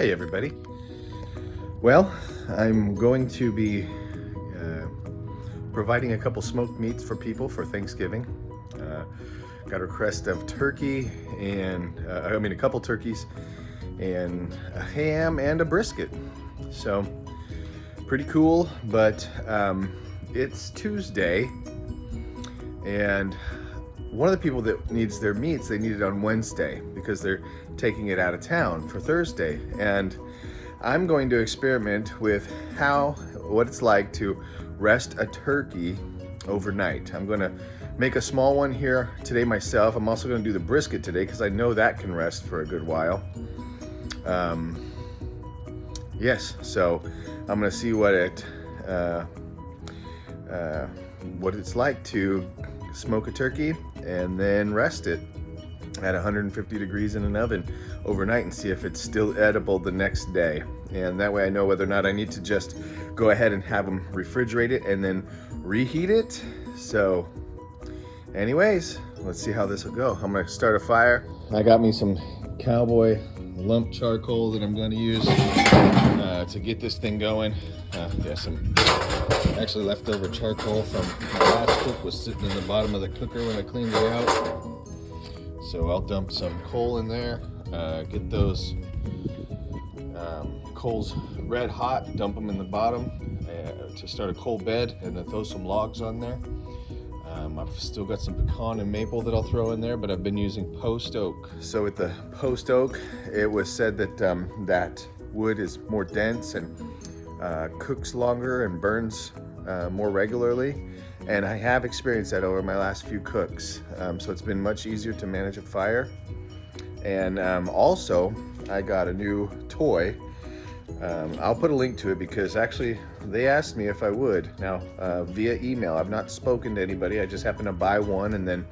Hey everybody. Well, I'm going to be providing a couple smoked meats for people for Thanksgiving. Got a request of turkey and a couple turkeys and a ham and a brisket. So pretty cool, but it's Tuesday and one of the people that needs their meats, they need it on Wednesday because they're taking it out of town for Thursday. And I'm going to experiment with what it's like to rest a turkey overnight. I'm gonna make a small one here today myself. I'm also gonna do the brisket today because I know that can rest for a good while. Yes, so I'm gonna see what it's like to smoke a turkey and then rest it at 150 degrees in an oven overnight and see if it's still edible the next day. And that way I know whether or not I need to just go ahead and have them refrigerate it and then reheat it. So anyways, let's see how this will go. I'm gonna start a fire. I got me some cowboy lump charcoal that I'm going to use to get this thing going. Got some actually leftover charcoal from my last cook was sitting in the bottom of the cooker when I cleaned it out. So I'll dump some coal in there, get those coals red hot, dump them in the bottom to start a coal bed, and then throw some logs on there. I've still got some pecan and maple that I'll throw in there, but I've been using post oak. So with the post oak, it was said that that wood is more dense and cooks longer and burns more regularly. And I have experienced that over my last few cooks. So it's been much easier to manage a fire. And also, I got a new toy. I'll put a link to it because actually they asked me if I would. Now, via email. I've not spoken to anybody. I just happened to buy one and then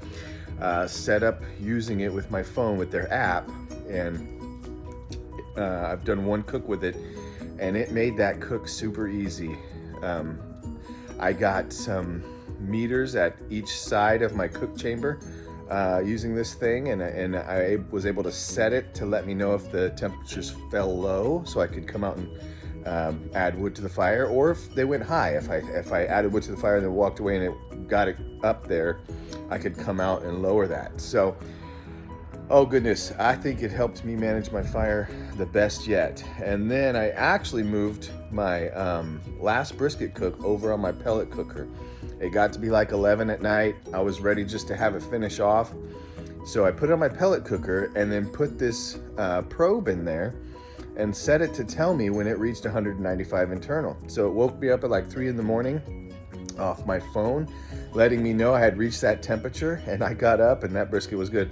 set up using it with my phone with their app. And I've done one cook with it and it made that cook super easy. I got some meters at each side of my cook chamber using this thing, and I was able to set it to let me know if the temperatures fell low, so I could come out and add wood to the fire, or if they went high. If I added wood to the fire and then walked away and it got it up there, I could come out and lower that. So, oh goodness, I think it helped me manage my fire the best yet. And then I actually moved my last brisket cook over on my pellet cooker. It got to be like 11 at night. I was ready just to have it finish off. So I put it on my pellet cooker and then put this probe in there and set it to tell me when it reached 195 internal. So it woke me up at like 3 in the morning off my phone, letting me know I had reached that temperature, and I got up and that brisket was good.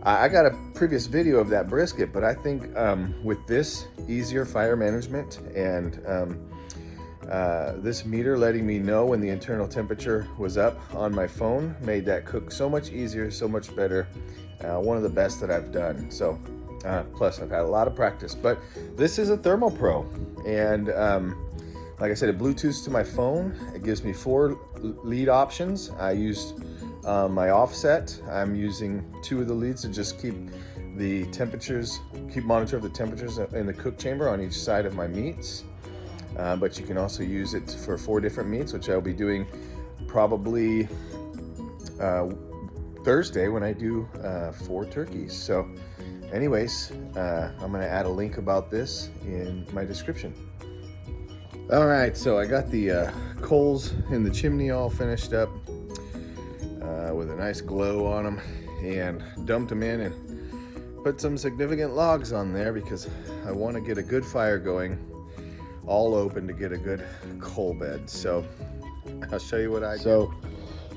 I got a previous video of that brisket, but I think with this easier fire management and this meter letting me know when the internal temperature was up on my phone made that cook so much easier, so much better. One of the best that I've done. So plus I've had a lot of practice, but this is a Thermal Pro, and like I said, it Bluetooths to my phone. It gives me 4 lead options. I used my offset. I'm using 2 of the leads to just keep the temperatures, keep monitor of the temperatures in the cook chamber on each side of my meats. But you can also use it for 4 different meats, which I'll be doing probably Thursday when I do 4 turkeys. So anyways, I'm gonna add a link about this in my description. All right, so I got the coals in the chimney all finished up with a nice glow on them, and dumped them in and put some significant logs on there because I want to get a good fire going, all open to get a good coal bed. So I'll show you what I do. So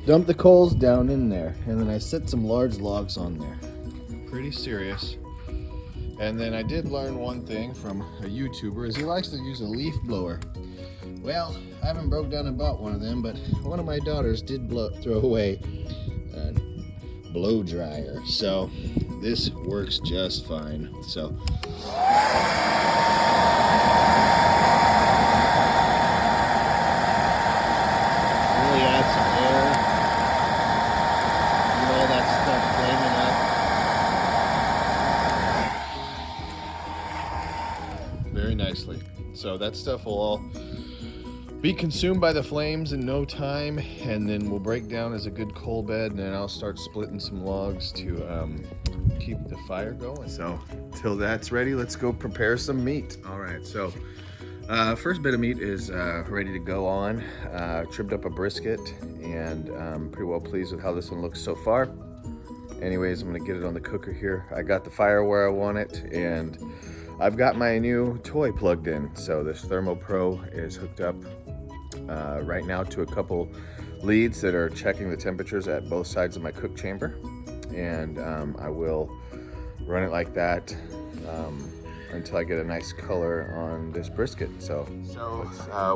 dump the coals down in there, and then I set some large logs on there. Pretty serious. And then I did learn one thing from a YouTuber, is he likes to use a leaf blower. Well, I haven't broke down and bought one of them, but one of my daughters did throw away a blow dryer, so this works just fine. So really add some air, get all that stuff flaming up. very nicely. So that stuff will all be consumed by the flames in no time, and then we'll break down as a good coal bed, and then I'll start splitting some logs to keep the fire going. So till that's ready, let's go prepare some meat. All right, so first bit of meat is ready to go on. Trimmed up a brisket, and I'm pretty well pleased with how this one looks so far. Anyways, I'm gonna get it on the cooker here. I got the fire where I want it, and I've got my new toy plugged in. So this ThermoPro is hooked up right now to a couple leads that are checking the temperatures at both sides of my cook chamber, and I will run it like that until I get a nice color on this brisket. So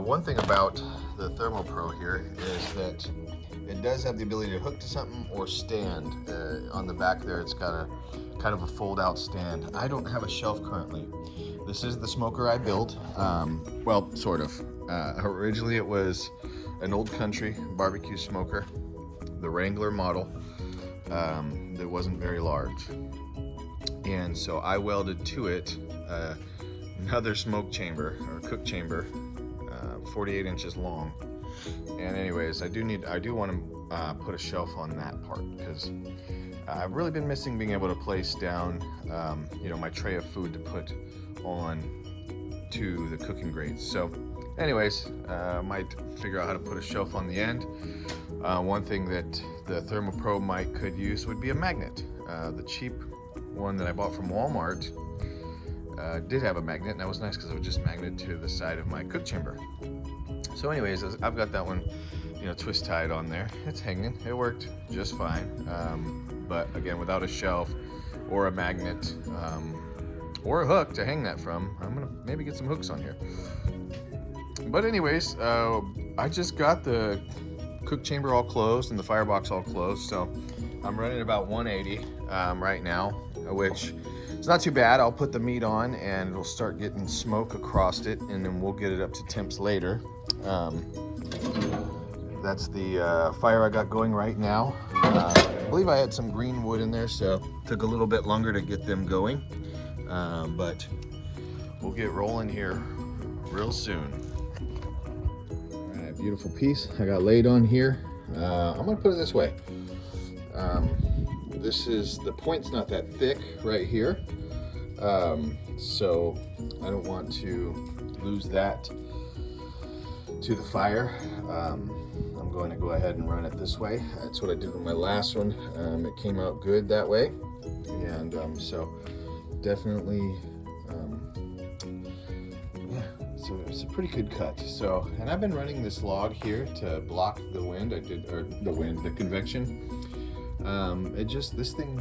one thing about the ThermoPro here is that it does have the ability to hook to something or stand. On the back there, it's got a kind of a fold-out stand. I don't have a shelf currently. This is the smoker I built. Well, sort of. Originally, it was an old country barbecue smoker, the Wrangler model, that wasn't very large. And so I welded to it another smoke chamber or cook chamber, 48 inches long. And anyways, I do want to put a shelf on that part, because I've really been missing being able to place down, my tray of food to put on to the cooking grates. So anyways, I might figure out how to put a shelf on the end. One thing that the ThermoPro could use would be a magnet. The cheap one that I bought from Walmart did have a magnet, and that was nice because it would just magnet to the side of my cook chamber. So anyways, I've got that one, twist tied on there. It's hanging. It worked just fine. But again, without a shelf or a magnet or a hook to hang that from, I'm gonna maybe get some hooks on here. But anyways, I just got the cook chamber all closed and the firebox all closed, so I'm running about 180 right now, which is not too bad. I'll put the meat on and it'll start getting smoke across it, and then we'll get it up to temps later. That's the fire I got going right now. I believe I had some green wood in there, so it took a little bit longer to get them going, but we'll get rolling here real soon. All right, beautiful piece I got laid on here. I'm gonna put it this way. The point's not that thick right here, so I don't want to lose that to the fire. I'm going to go ahead and run it this way. That's what I did with my last one. It came out good that way, and so definitely, so it's a pretty good cut. So, and I've been running this log here to block the wind. The convection. This thing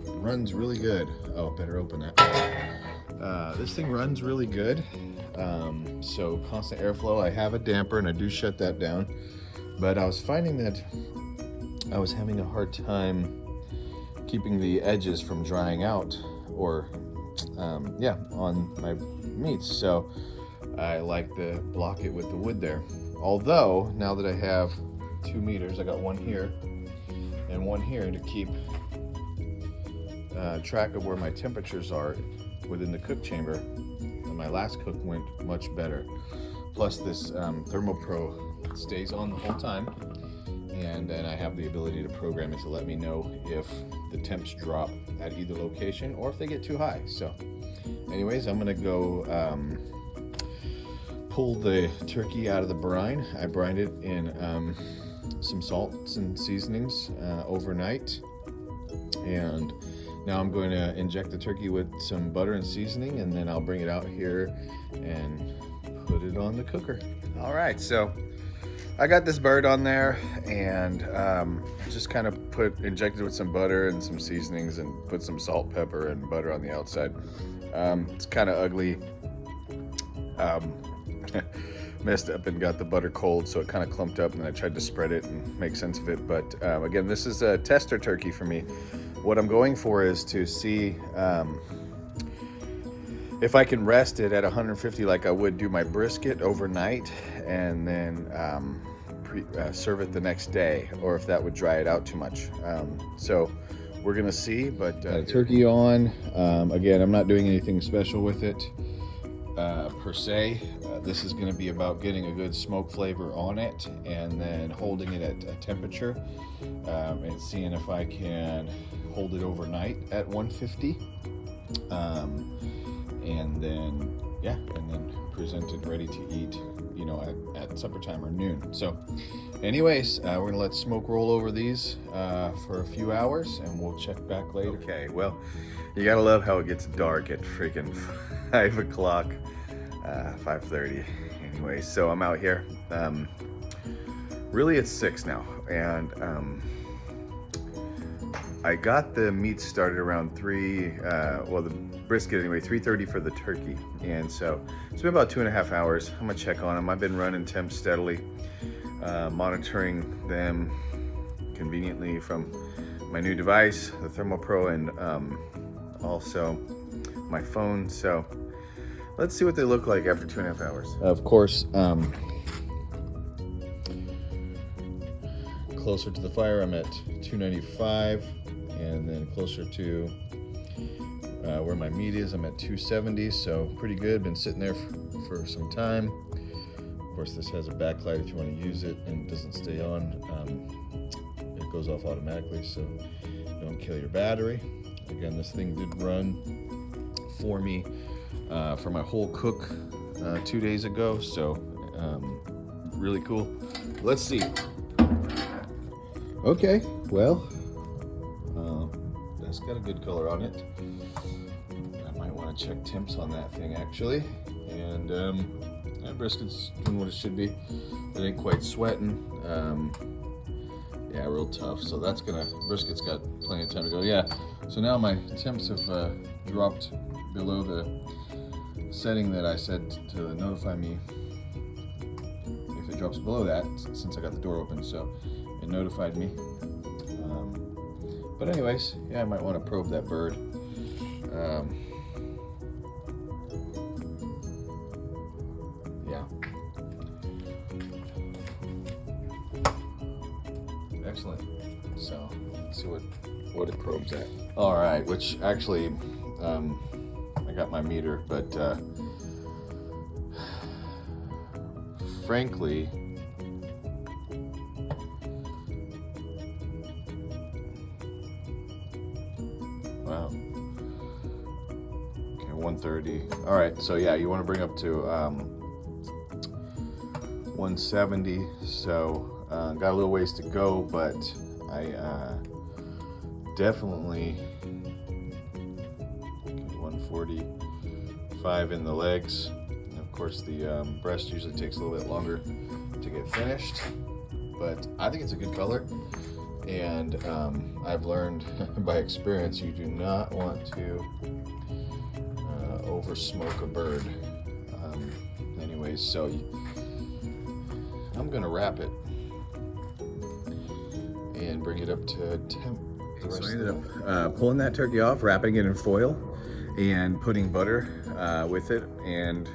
runs really good. Oh, better open that. This thing runs really good. So constant airflow. I have a damper and I do shut that down, but I was finding that I was having a hard time keeping the edges from drying out, or on my meats. So I like to block it with the wood there. Although now that I have 2 meters, I got one here and one here to keep track of where my temperatures are within the cook chamber. And my last cook went much better. Plus this ThermoPro stays on the whole time, and then I have the ability to program it to let me know if the temps drop at either location or if they get too high. So anyways, I'm gonna go pull the turkey out of the brine. I brined it in some salts and seasonings overnight, and now I'm going to inject the turkey with some butter and seasoning, and then I'll bring it out here and put it on the cooker. All right, so I got this bird on there, and just kind of injected with some butter and some seasonings, and put some salt, pepper, and butter on the outside. It's kind of ugly. Messed up and got the butter cold, so it kind of clumped up, and I tried to spread it and make sense of it. But again, this is a tester turkey for me. What I'm going for is to see if I can rest it at 150 like I would do my brisket overnight, and then serve it the next day, or if that would dry it out too much. So we're gonna see. But turkey on. Again, I'm not doing anything special with it. per se. This is going to be about getting a good smoke flavor on it and then holding it at a temperature and seeing if I can hold it overnight at 150. And then present it ready to eat, at supper time or noon. So anyways, we're gonna let smoke roll over these for a few hours and we'll check back later. Okay, well, you gotta love how it gets dark at freaking 5 o'clock, 5:30. Anyways, so I'm out here. Really it's 6 now, and I got the meat started around 3, the brisket anyway, 3:30 for the turkey. And so it's been about 2.5 hours. I'm gonna check on them. I've been running temps steadily, monitoring them conveniently from my new device, the Thermal Pro, and also my phone. So let's see what they look like after 2.5 hours. Of course, closer to the fire, I'm at 295, and then closer to where my meat is, I'm at 270, so pretty good. Been sitting there for some time. Of course, this has a backlight if you want to use it, and it doesn't stay on. It goes off automatically, so don't kill your battery. Again, this thing did run for me for my whole cook 2 days ago, so really cool. Let's see. Okay, well, that's got a good color on it. I might want to check temps on that thing actually. And that brisket's doing what it should be. It ain't quite sweating. Yeah, real tough. So brisket's got plenty of time to go. Yeah, so now my temps have dropped below the setting that I said to notify me if it drops below that, since I got the door open. So it notified me. But anyways, yeah, I might want to probe that bird. Yeah. Excellent. So let's see what it probes at. All right, which actually, I got my meter, but frankly, wow. Okay, 130. All right, so yeah, you want to bring up to 170. So got a little ways to go, but I definitely 145 in the legs. And of course, the breast usually takes a little bit longer to get finished, but I think it's a good color. And I've learned by experience, you do not want to over smoke a bird. Anyways, so I'm gonna wrap it and bring it up to temp. So I ended up pulling that turkey off, wrapping it in foil, and putting butter with it. And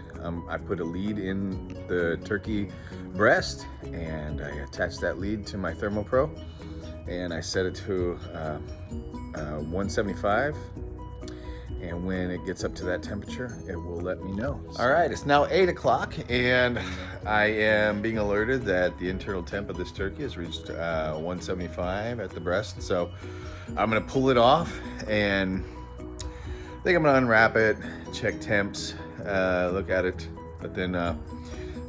I put a lead in the turkey breast, and I attached that lead to my Thermal Pro. And I set it to 175, and when it gets up to that temperature, it will let me know. All right, it's now 8 o'clock, and I am being alerted that the internal temp of this turkey has reached 175 at the breast. So I'm gonna pull it off, and I think I'm gonna unwrap it, check temps, look at it, but then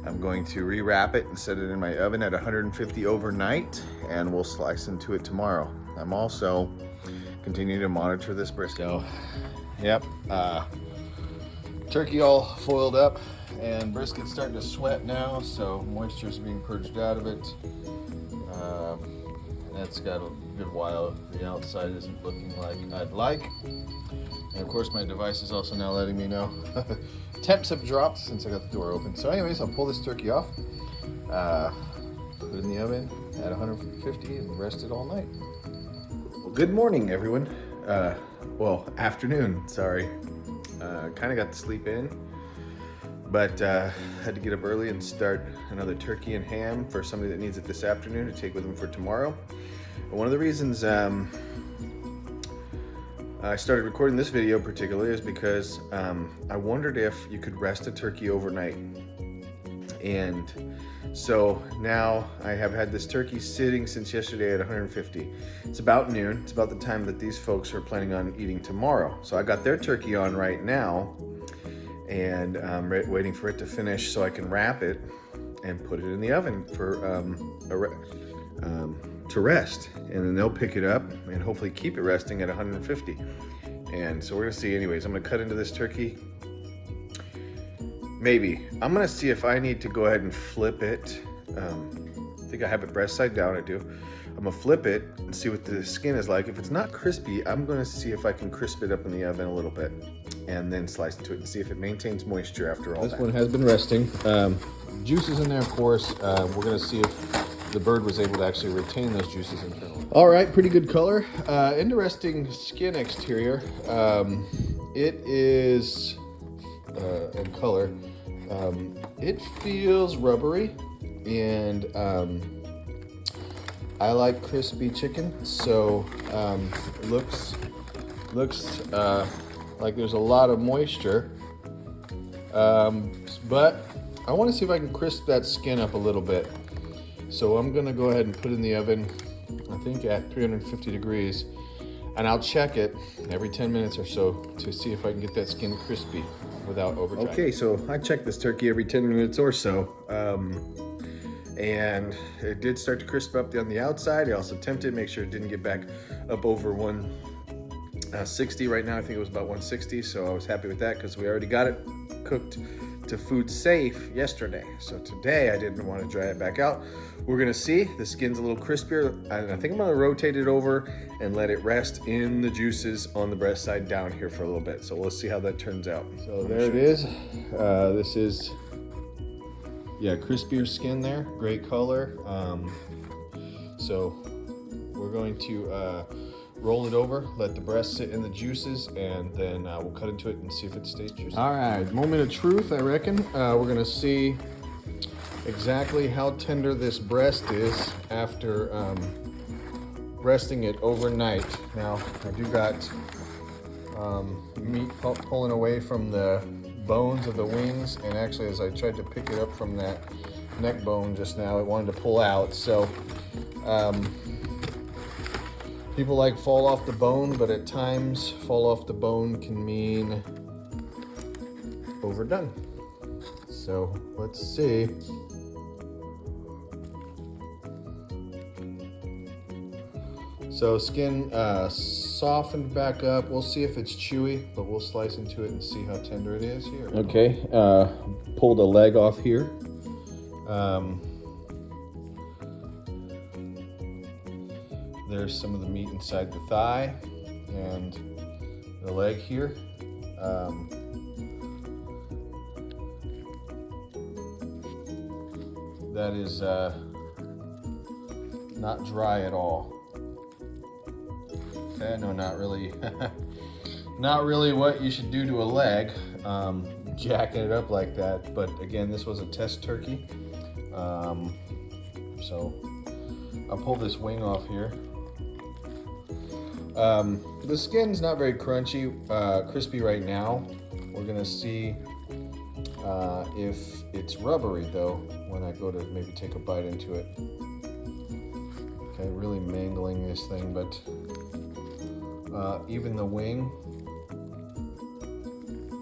I'm going to rewrap it and set it in my oven at 150 overnight, and we'll slice into it tomorrow. I'm also continuing to monitor this brisket. So, yep, turkey all foiled up, and brisket's starting to sweat now, so moisture's being purged out of it. That's got a good while. The outside isn't looking like I'd like. And of course, my device is also now letting me know temps have dropped since I got the door open. So anyways, I'll pull this turkey off, put it in the oven at 150 and rest it all night. Well, good morning, everyone. Afternoon, sorry. Kind of got to sleep in, but had to get up early and start another turkey and ham for somebody that needs it this afternoon to take with them for tomorrow. And one of the reasons I started recording this video particularly is because I wondered if you could rest a turkey overnight. And so now I have had this turkey sitting since yesterday at 150. It's about noon. It's about the time that these folks are planning on eating tomorrow. So I got their turkey on right now, and I'm waiting for it to finish so I can wrap it and put it in the oven for to rest. And then they'll pick it up and hopefully keep it resting at 150. And so we're gonna see. Anyways, I'm gonna cut into this turkey. Maybe. I'm gonna see if I need to go ahead and flip it. I think I have it breast side down, I do. I'm gonna flip it and see what the skin is like. If it's not crispy, I'm gonna see if I can crisp it up in the oven a little bit and then slice into it and see if it maintains moisture after all that. This one has been resting. Juices in there, of course. We're gonna see if the bird was able to actually retain those juices internally. All right, pretty good color. Interesting skin exterior. It is, in color, it feels rubbery, and I like crispy chicken, so it looks like there's a lot of moisture, but I want to see if I can crisp that skin up a little bit. So I'm gonna go ahead and put it in the oven, I think at 350 degrees, and I'll check it every 10 minutes or so to see if I can get that skin crispy without overdrying. Okay, so I check this turkey every 10 minutes or so, and it did start to crisp up on the outside. I also tempted to make sure it didn't get back up over 160. Right now I think it was about 160, so I was happy with that because we already got it cooked to food safe yesterday. So today I didn't want to dry it back out. We're gonna see. The skin's a little crispier, and I think I'm gonna rotate it over and let it rest in the juices on the breast side down here for a little bit. So let's see how that turns out. So there it is. This is, yeah, crispier skin there, great color. So we're going to roll it over, let the breast sit in the juices, and then we'll cut into it and see if it stays juicy. All right, moment of truth, I reckon. We're gonna see exactly how tender this breast is after resting it overnight. Now, I do got meat pulling away from the bones of the wings, and actually as I tried to pick it up from that neck bone just now, it wanted to pull out. So people like fall off the bone, but at times fall off the bone can mean overdone. So let's see. So skin softened back up. We'll see if it's chewy, but we'll slice into it and see how tender it is here. Okay, pulled a leg off here. There's some of the meat inside the thigh and the leg here. That is not dry at all. Okay, no, not really. Not really what you should do to a leg, jacking it up like that. But again, this was a test turkey. So I'll pull this wing off here. The skin's not very crunchy, crispy right now. We're gonna see if it's rubbery though when I go to maybe take a bite into it. Okay, really mangling this thing, but even the wing,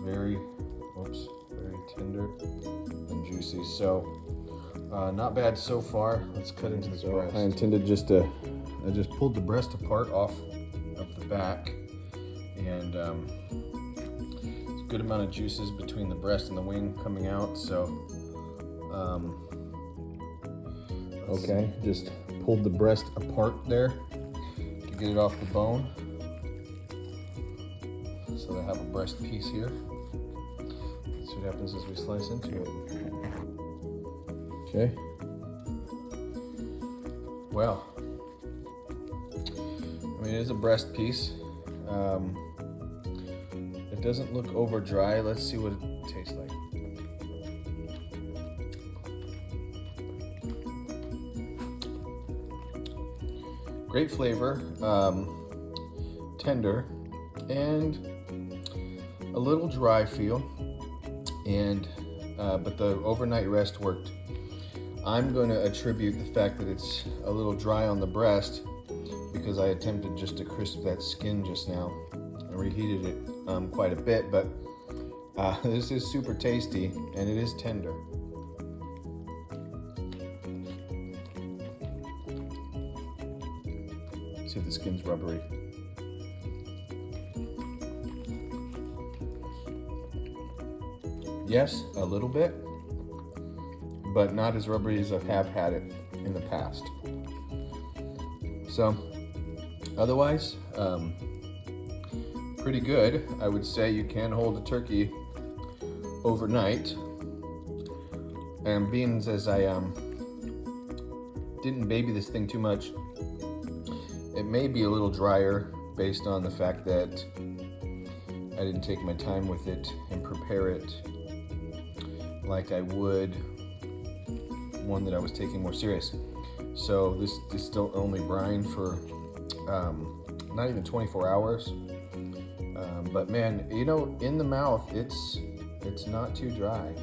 very tender and juicy. So not bad so far. Let's cut into this breast. I intended I just pulled the breast apart off of the back, and it's a good amount of juices between the breast and the wing coming out. So okay, just pulled the breast apart there to get it off the bone. So I have a breast piece here. Let's see what happens as we slice into it. Okay. Well, I mean, it is a breast piece. It doesn't look over dry. Let's see what it tastes like. Great flavor, tender. and a little dry feel, and but the overnight rest worked. I'm going to attribute the fact that it's a little dry on the breast because I attempted just to crisp that skin just now. I reheated it quite a bit, but this is super tasty and it is tender. See if the skin's rubbery. Yes, a little bit, but not as rubbery as I have had it in the past. So, otherwise, pretty good. I would say you can hold a turkey overnight. And being as I didn't baby this thing too much, it may be a little drier based on the fact that I didn't take my time with it and prepare it like I would one that I was taking more serious. So this is still only brine for not even 24 hours. But man, you know, in the mouth, it's not too dry.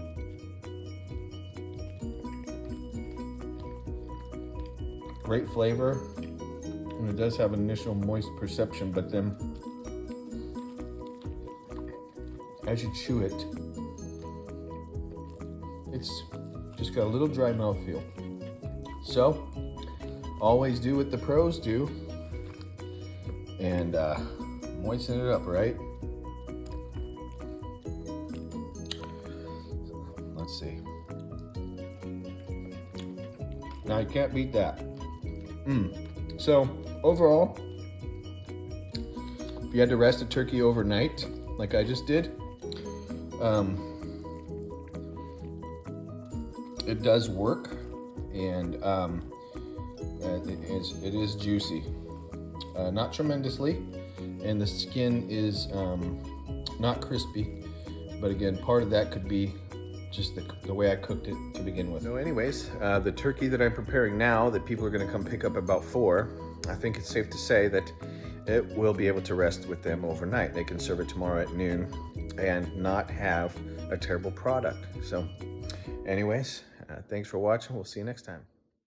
Great flavor, and it does have an initial moist perception, but then as you chew it, it's just got a little dry mouthfeel. So, always do what the pros do and moisten it up, right? Let's see. Now you can't beat that. So overall, if you had to rest a turkey overnight, like I just did, it does work, and it is juicy, not tremendously, and the skin is not crispy, but again, part of that could be just the way I cooked it to begin with. So anyways, the turkey that I'm preparing now that people are gonna come pick up about 4, I think it's safe to say that it will be able to rest with them overnight. They can serve it tomorrow at noon and not have a terrible product. So anyways, thanks for watching. We'll see you next time.